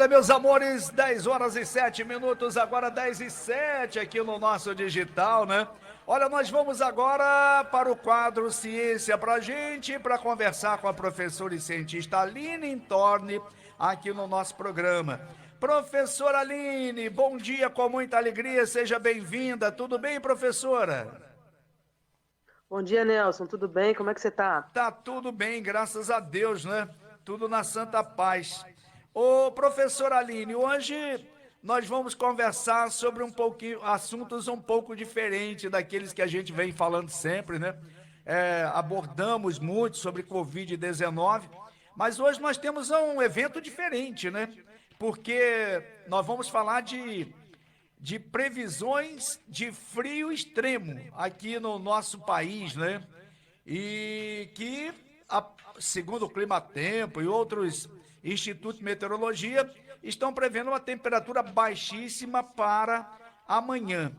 Olha, meus amores, 10 horas e 7 minutos, agora 10 e 7 aqui no nosso digital, né? Olha, nós vamos agora para o quadro Ciência pra gente, para conversar com a professora e cientista Aline Torne aqui no nosso programa. Professora Aline, bom dia, com muita alegria, seja bem-vinda. Tudo bem, professora? Bom dia, Nelson. Tudo bem? Como é que você tá? Tá tudo bem, graças a Deus, né? Tudo na santa paz. Ô, professora Aline, hoje nós vamos conversar sobre um pouquinho, assuntos um pouco diferentes daqueles que a gente vem falando sempre, né? Abordamos muito sobre Covid-19, mas hoje nós temos um evento diferente, né? Porque nós vamos falar de previsões de frio extremo aqui no nosso país, né? E que, segundo o Climatempo e outros institutos de meteorologia, estão prevendo uma temperatura baixíssima para amanhã.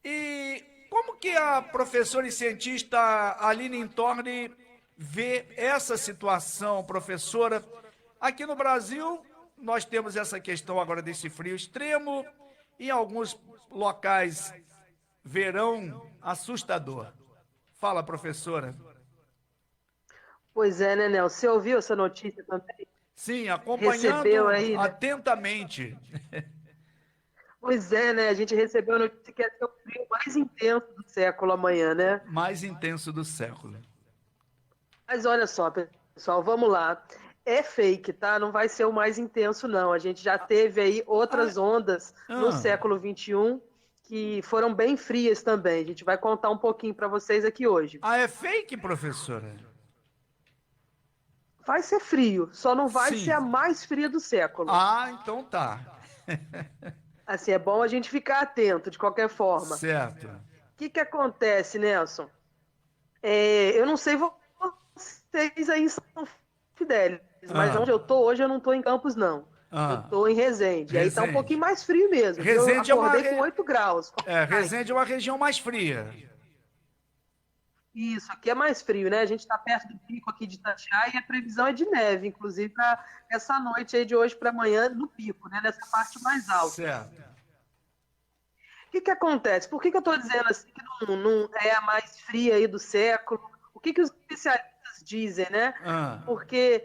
E como que a professora e cientista Aline Torne vê essa situação, professora? Aqui no Brasil, nós temos essa questão agora desse frio extremo, em alguns locais, verão assustador. Fala, professora. Pois é, né, Nelson? Você ouviu essa notícia também? Sim, Recebeu acompanhando aí, né? atentamente. Pois é, né? A gente recebeu a notícia que ia ser o frio mais intenso do século amanhã, né? Mais intenso do século. Mas olha só, pessoal, vamos lá. É fake, tá? Não vai ser o mais intenso, não. A gente já teve aí Ah, outras ondas no ah, século XXI que foram bem frias também. A gente vai contar um pouquinho para vocês aqui hoje. é fake, professora? Vai ser frio, só não vai ser Sim. a mais fria do século. Ah, então tá. Assim, é bom a gente ficar atento de qualquer forma. Certo. O que que acontece, Nelson? Eu não sei vocês aí em São Fidélis, mas Ah, onde eu tô hoje eu não tô em Campos, não. Eu ah. tô em Resende. Aí tá um pouquinho Resende. mais frio mesmo, viu? Eu Resende é uma, acordei com 8 graus. Ai, Resende é uma região mais fria. isso, aqui é mais frio, né? A gente está perto do pico aqui de Itatiaia e a previsão é de neve, inclusive para essa noite aí de hoje para amanhã no pico, né? Nessa parte mais alta. Certo. O que que acontece? Por que que eu estou dizendo assim que não é a mais fria aí do século? O que que os especialistas dizem, né? Ah, Porque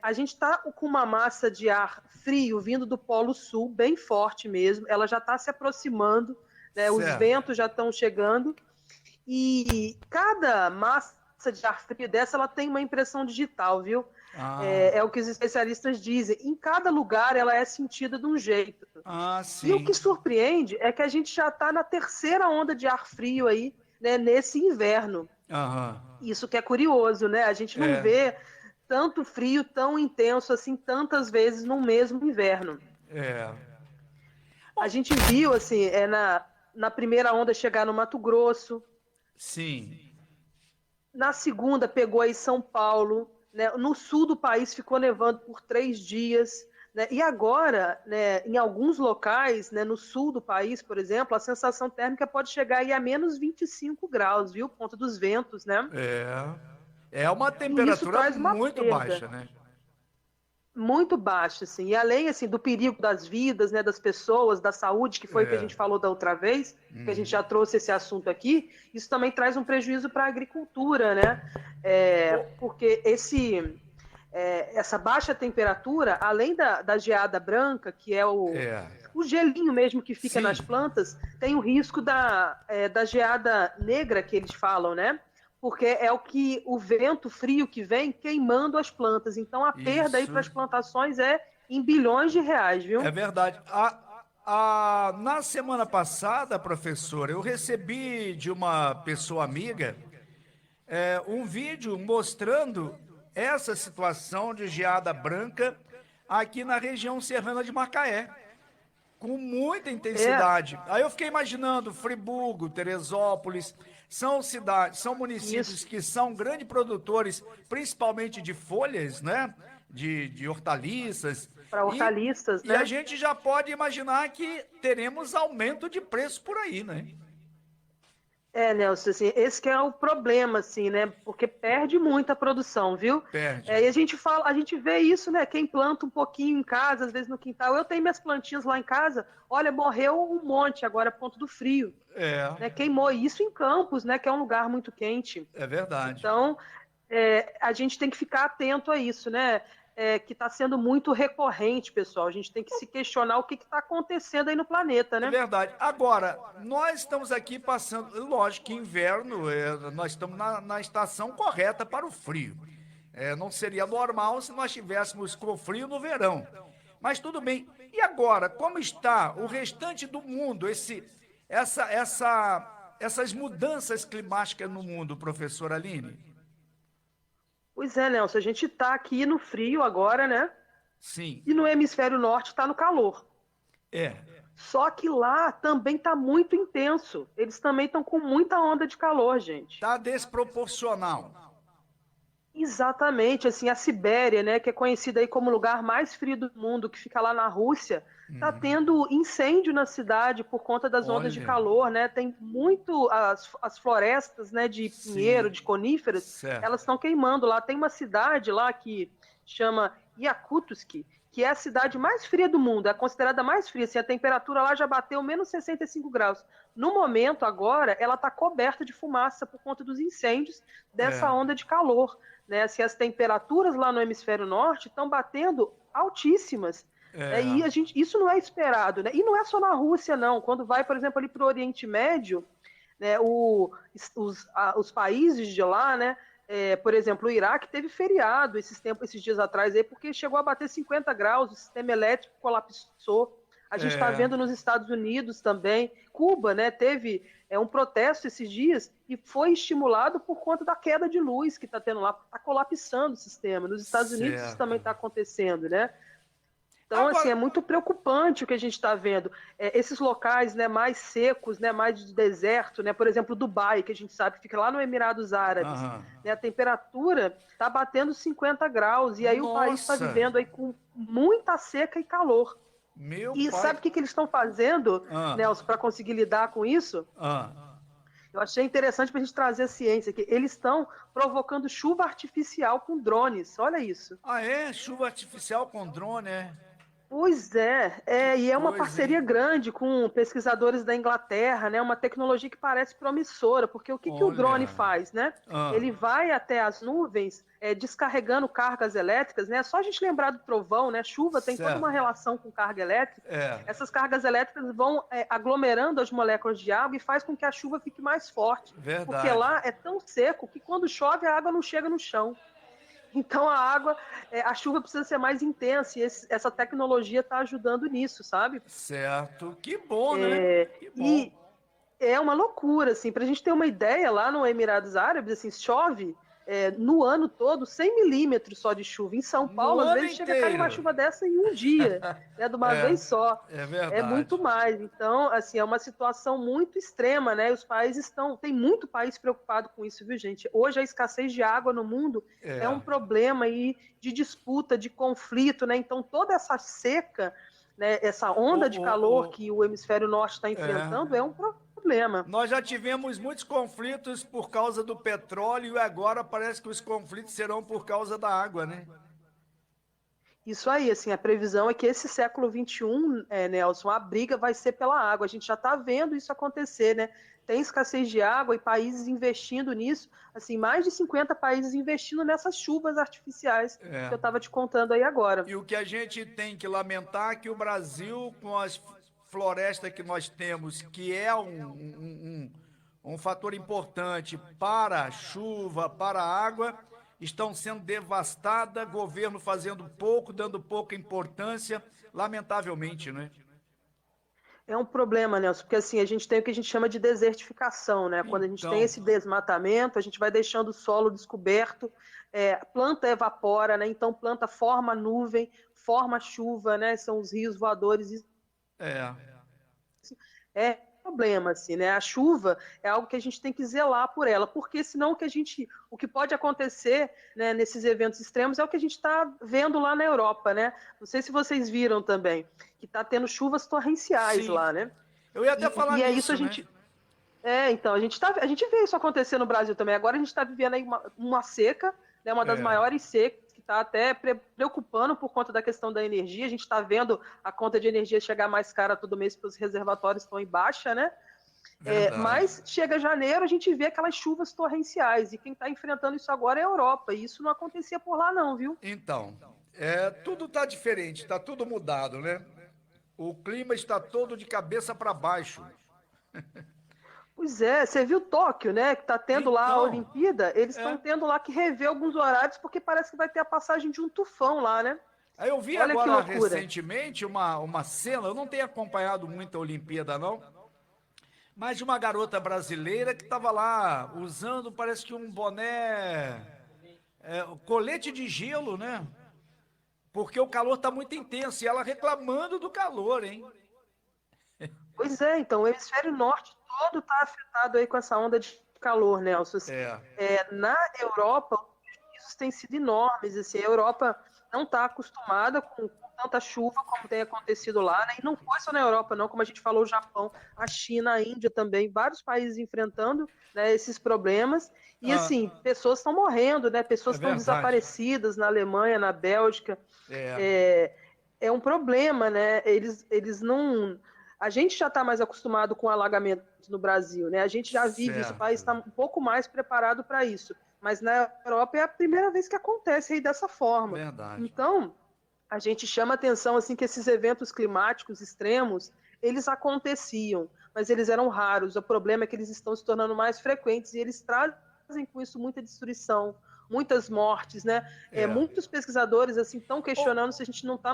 a gente está com uma massa de ar frio vindo do Polo Sul, bem forte mesmo. Ela já está se aproximando, né? Os certo. ventos já estão chegando. E cada massa de ar frio dessa, ela tem uma impressão digital, viu? Ah, É o que os especialistas dizem. Em cada lugar ela é sentida de um jeito. E o que sim. surpreende é que a gente já está na terceira onda de ar frio aí, né, nesse inverno. Aham. Isso que é curioso, né? A gente não É, vê tanto frio tão intenso assim tantas vezes no mesmo inverno. é. A Bom, gente viu assim, na primeira onda chegar no Mato Grosso, sim. na segunda pegou aí São Paulo, né? No sul do país ficou nevando por 3 dias. Né? E agora, né, em alguns locais, né, no sul do país, por exemplo, a sensação térmica pode chegar aí a menos 25 graus, viu? Por conta dos ventos, né? É. É uma E isso temperatura traz uma muito perda baixa, né? muito baixa, assim. E além assim do perigo das vidas, né, das pessoas, da saúde, que foi o que a É. gente falou da outra vez, que a gente já trouxe esse assunto aqui, isso também traz um prejuízo para a agricultura, né? Porque essa baixa temperatura, além da geada branca, que é É. o gelinho mesmo que fica nas Sim. plantas, tem o risco da geada negra que eles falam, né? Porque é o vento frio que vem queimando as plantas. Então a perda aí para Isso. as plantações é em bilhões de reais, É viu? verdade. Na semana passada, professor, eu recebi de uma pessoa amiga um vídeo mostrando essa situação de geada branca aqui na região serrana de Macaé, com muita É intensidade. Aí eu fiquei imaginando Friburgo, Teresópolis, são cidades, são municípios isso, que são grandes produtores, principalmente de folhas, né? De hortaliças. para E, hortaliças, e a né? gente já pode imaginar que teremos aumento de preço por aí, né? Nelson, assim, esse que é o problema, assim, né? Porque perde muita produção, viu? Perde. E a gente vê isso, né? Quem planta um pouquinho em casa, às vezes no quintal. Eu tenho minhas plantinhas lá em casa, olha, morreu um monte agora, por conta do frio, É, né? Queimou isso em Campos, né? Que é um lugar muito quente. é verdade. Então, a gente tem que ficar atento a isso, né? Que está sendo muito recorrente, pessoal. A gente tem que se questionar o que está acontecendo aí no planeta, É né? verdade. Agora, nós estamos aqui passando, lógico que inverno, nós estamos na estação correta para o frio. Não seria normal se nós tivéssemos com frio no verão. Mas tudo bem. E agora, como está o restante do mundo, essas mudanças climáticas no mundo, professora Aline? Pois é, Nelson, a gente está aqui no frio agora, né? Sim, E no hemisfério norte está no calor. é. Só que lá também está muito intenso. Eles também estão com muita onda de calor, gente. Está desproporcional. Exatamente, assim, a Sibéria, né, que é conhecida aí como o lugar mais frio do mundo, que fica lá na Rússia, está tendo incêndio na cidade por conta das ondas de Olha, calor, né? Tem muito as florestas, né, de pinheiro, sim, de coníferas, certo. elas estão queimando lá. Tem uma cidade lá que chama Yakutsk, que é a cidade mais fria do mundo, é considerada mais fria, assim, a temperatura lá já bateu menos 65 graus. No momento, agora, ela está coberta de fumaça por conta dos incêndios dessa É, onda de calor, né? Assim, as temperaturas lá no hemisfério norte estão batendo altíssimas. é, E isso não é esperado, né? E não é só na Rússia, não. Quando vai, por exemplo, ali para o Oriente Médio, né, os países de lá, né? Por exemplo, o Iraque teve feriado esses dias atrás aí, porque chegou a bater 50 graus, o sistema elétrico colapsou. A gente está é. vendo nos Estados Unidos também. Cuba, né, teve um protesto esses dias e foi estimulado por conta da queda de luz que está tendo lá. Está colapsando o sistema. Nos Estados Unidos isso Certo. também está acontecendo, né? Então, assim, Agora, é muito preocupante o que a gente está vendo. Esses locais, né, mais secos, né, mais de deserto, né, por exemplo, Dubai, que a gente sabe que fica lá no Emirados Árabes, aham. né, a temperatura está batendo 50 graus, e aí o país está Nossa, vivendo aí com muita seca e calor. meu E pai. sabe o que eles estão fazendo, Ah, Nelson, para conseguir lidar com isso? ah. Eu achei interessante para a gente trazer a ciência, que eles estão provocando chuva artificial com drones. Olha isso. Ah, é? Chuva artificial com drone, é? Pois Que e é uma coisa, hein? parceria grande com pesquisadores da Inglaterra, né? Uma tecnologia que parece promissora, porque o que o drone Olha. faz, né? Ah, Ele vai até as nuvens, descarregando cargas elétricas, né? Só a gente lembrar do trovão, né? Chuva tem toda uma certo. relação com carga elétrica. É, Essas cargas elétricas vão aglomerando as moléculas de água e faz com que a chuva fique mais forte, porque verdade. lá é tão seco que quando chove a água não chega no chão. Então a chuva precisa ser mais intensa e essa tecnologia está ajudando nisso, sabe? Certo. Que bom, né? Que bom. E é uma loucura, assim, para a gente ter uma ideia, lá no Emirados Árabes, assim, chove no ano todo 100 milímetros só de chuva. Em São No Paulo, às ano vezes chega a cair uma inteiro. chuva dessa em um dia, né, de uma É, vez só. é É muito verdade. mais. Então, assim, é uma situação muito extrema, né? Os países tem muito país preocupado com isso, viu, gente? Hoje a escassez de água no mundo é É. um problema aí de disputa, de conflito, né? Então, toda essa seca, né, essa O, onda de calor o, o, que o hemisfério norte está é. enfrentando é um problema. Nós já tivemos muitos conflitos por causa do petróleo e agora parece que os conflitos serão por causa da água, né? Isso aí, assim, a previsão é que esse século XXI, Nelson, a briga vai ser pela água. A gente já está vendo isso acontecer, né? Tem escassez de água e países investindo nisso, assim, mais de 50 países investindo nessas chuvas artificiais que eu É. estava te contando aí agora. E o que a gente tem que lamentar é que o Brasil, com as florestas que nós temos, que é um fator importante para a chuva, para a água, estão sendo devastadas, governo fazendo pouco, dando pouca importância, lamentavelmente, né? É um problema, Nelson, porque assim, a gente tem o que a gente chama de desertificação, né? Quando a gente tem Então, esse desmatamento, a gente vai deixando o solo descoberto, planta evapora, né? Então planta forma nuvem, forma chuva, né? São os rios voadores. é, É problema, assim, né? A chuva é algo que a gente tem que zelar por ela, porque senão o que pode acontecer, né, nesses eventos extremos é o que a gente está vendo lá na Europa, né? Não sei se vocês viram também, que está tendo chuvas torrenciais sim. lá, né? Eu ia até falar E é isso a nisso, né? gente Então, a gente vê isso acontecer no Brasil também. Agora a gente está vivendo aí uma seca, né, uma das É, maiores secas, que está até preocupando por conta da questão da energia. A gente está vendo a conta de energia chegar mais cara todo mês porque os reservatórios estão em baixa, né? verdade. Mas chega janeiro, a gente vê aquelas chuvas torrenciais, e quem está enfrentando isso agora é a Europa, e isso não acontecia por lá não, viu? Então, tudo está diferente, está tudo mudado, né? O clima está todo de cabeça para baixo. Pois é, você viu Tóquio, né, que está tendo lá a Então, Olimpíada, eles estão é. tendo lá que rever alguns horários, porque parece que vai ter a passagem de um tufão lá, né? Aí eu vi Olha que agora loucura. recentemente uma cena, eu não tenho acompanhado muito a Olimpíada, não, mas de uma garota brasileira que estava lá usando, parece que um boné, colete de gelo, né? Porque o calor está muito intenso e ela reclamando do calor, hein? Pois é, então, o hemisfério norte todo está afetado aí com essa onda de calor, Nelson. Assim, É, na Europa, os prejuízos têm sido enormes. Assim, a Europa não está acostumada com tanta chuva como tem acontecido lá, né? E não foi só na Europa, não, como a gente falou, o Japão, a China, a Índia também, vários países enfrentando, né, esses problemas. E ah, assim, pessoas estão morrendo, né? é Pessoas estão verdade. desaparecidas na Alemanha, na Bélgica. É, É, é um problema, né? Eles não. A gente já está mais acostumado com alagamento no Brasil, né? A gente já vive isso, o país certo, está um pouco mais preparado para isso. Mas na Europa é a primeira vez que acontece aí dessa forma. verdade. Então, a gente chama atenção assim que esses eventos climáticos extremos, eles aconteciam, mas eles eram raros. O problema é que eles estão se tornando mais frequentes e eles trazem com isso muita destruição, muitas mortes, né? É. Muitos pesquisadores assim estão Ô, questionando se a gente não está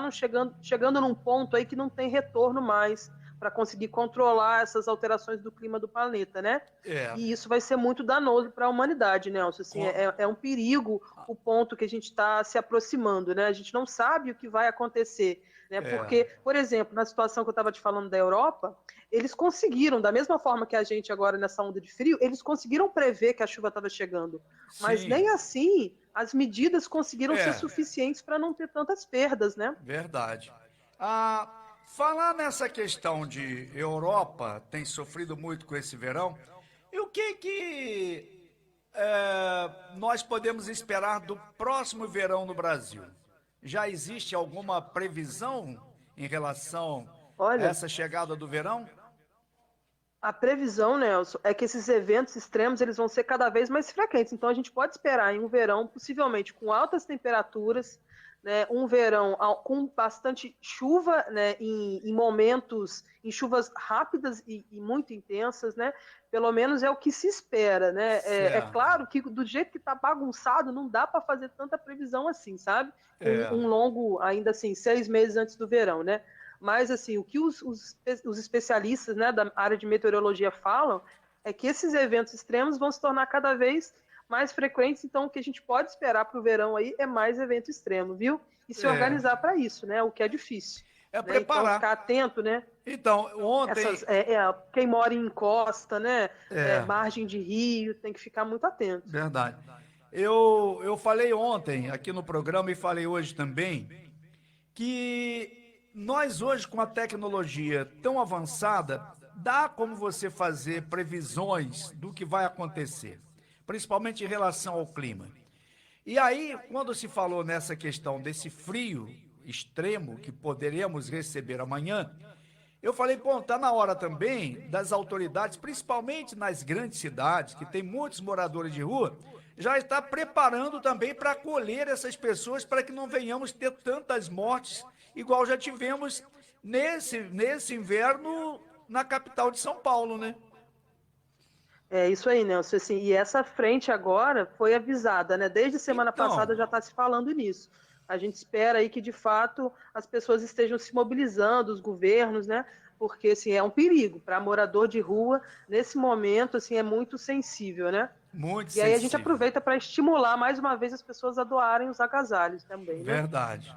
chegando num ponto aí que não tem retorno mais para conseguir controlar essas alterações do clima do planeta, né? é, E isso vai ser muito danoso para a humanidade, Nelson. Assim, com- é um perigo o ponto que a gente está se aproximando, né? A gente não sabe o que vai acontecer, né? é, Porque, por exemplo, na situação que eu estava te falando da Europa, eles conseguiram, da mesma forma que a gente agora nessa onda de frio, eles conseguiram prever que a chuva estava chegando, mas sim, nem assim as medidas conseguiram ser é, suficientes para não ter tantas perdas, né? verdade. Ah, falar nessa questão de Europa tem sofrido muito com esse verão, e o que nós podemos esperar do próximo verão no Brasil? Já existe alguma previsão em relação a Olha, essa chegada do verão? a previsão, Nelson, é que esses eventos extremos eles vão ser cada vez mais frequentes. Então a gente pode esperar em um verão, possivelmente com altas temperaturas, né, um verão com bastante chuva, né, em momentos, em chuvas rápidas e muito intensas, né? Pelo menos é o que se espera, né? É Certo. claro que do jeito que está bagunçado, não dá para fazer tanta previsão assim, sabe? Com É, um longo, ainda assim, 6 meses antes do verão, né? Mas, assim, o que os especialistas, né, da área de meteorologia falam é que esses eventos extremos vão se tornar cada vez mais frequentes, então o que a gente pode esperar para o verão aí é mais evento extremo, viu? E se é, organizar para isso, né? O que é difícil. é Né? Então, preparar. ficar atento, né? Então, ontem, Quem mora em encosta, né? é, Margem de rio, tem que ficar muito atento. verdade. Eu falei ontem aqui no programa e falei hoje também que nós hoje com a tecnologia tão avançada, dá como você fazer previsões do que vai acontecer, principalmente em relação ao clima. E aí, quando se falou nessa questão desse frio extremo que poderemos receber amanhã, eu falei, pô, tá na hora também das autoridades, principalmente nas grandes cidades, que tem muitos moradores de rua, já está preparando também para acolher essas pessoas para que não venhamos ter tantas mortes, igual já tivemos nesse inverno na capital de São Paulo, né? É isso aí, Nelson. Assim, e essa frente agora foi avisada, né? Desde semana passada Então, já está se falando nisso. A gente espera aí que, de fato, as pessoas estejam se mobilizando, os governos, né? Porque, assim, é um perigo para morador de rua. Nesse momento, assim, é muito sensível, né? muito E aí a gente sensível. aproveita para estimular mais uma vez as pessoas a doarem os agasalhos também, né? Verdade.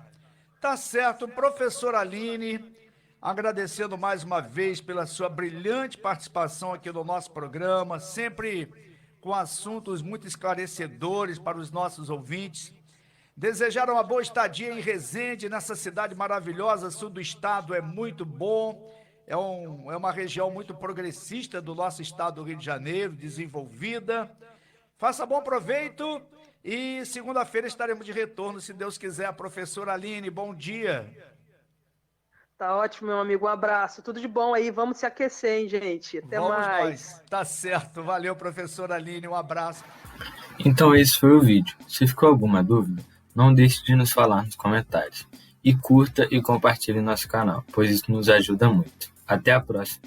Tá certo, professor Aline, agradecendo mais uma vez pela sua brilhante participação aqui no nosso programa, sempre com assuntos muito esclarecedores para os nossos ouvintes. Desejaram uma boa estadia em Resende, nessa cidade maravilhosa, sul do estado, é muito bom. é uma região muito progressista do nosso estado do Rio de Janeiro, desenvolvida. Faça bom proveito e segunda-feira estaremos de retorno, se Deus quiser. Professora Aline, bom dia. Tá ótimo, meu amigo. Um abraço. Tudo de bom aí. Vamos se aquecer, hein, gente? Até Vamos mais. nós. Tá certo. Valeu, professora Aline. Um abraço. Então esse foi o vídeo. Se ficou alguma dúvida, não deixe de nos falar nos comentários. E curta e compartilhe nosso canal, pois isso nos ajuda muito. Até a próxima!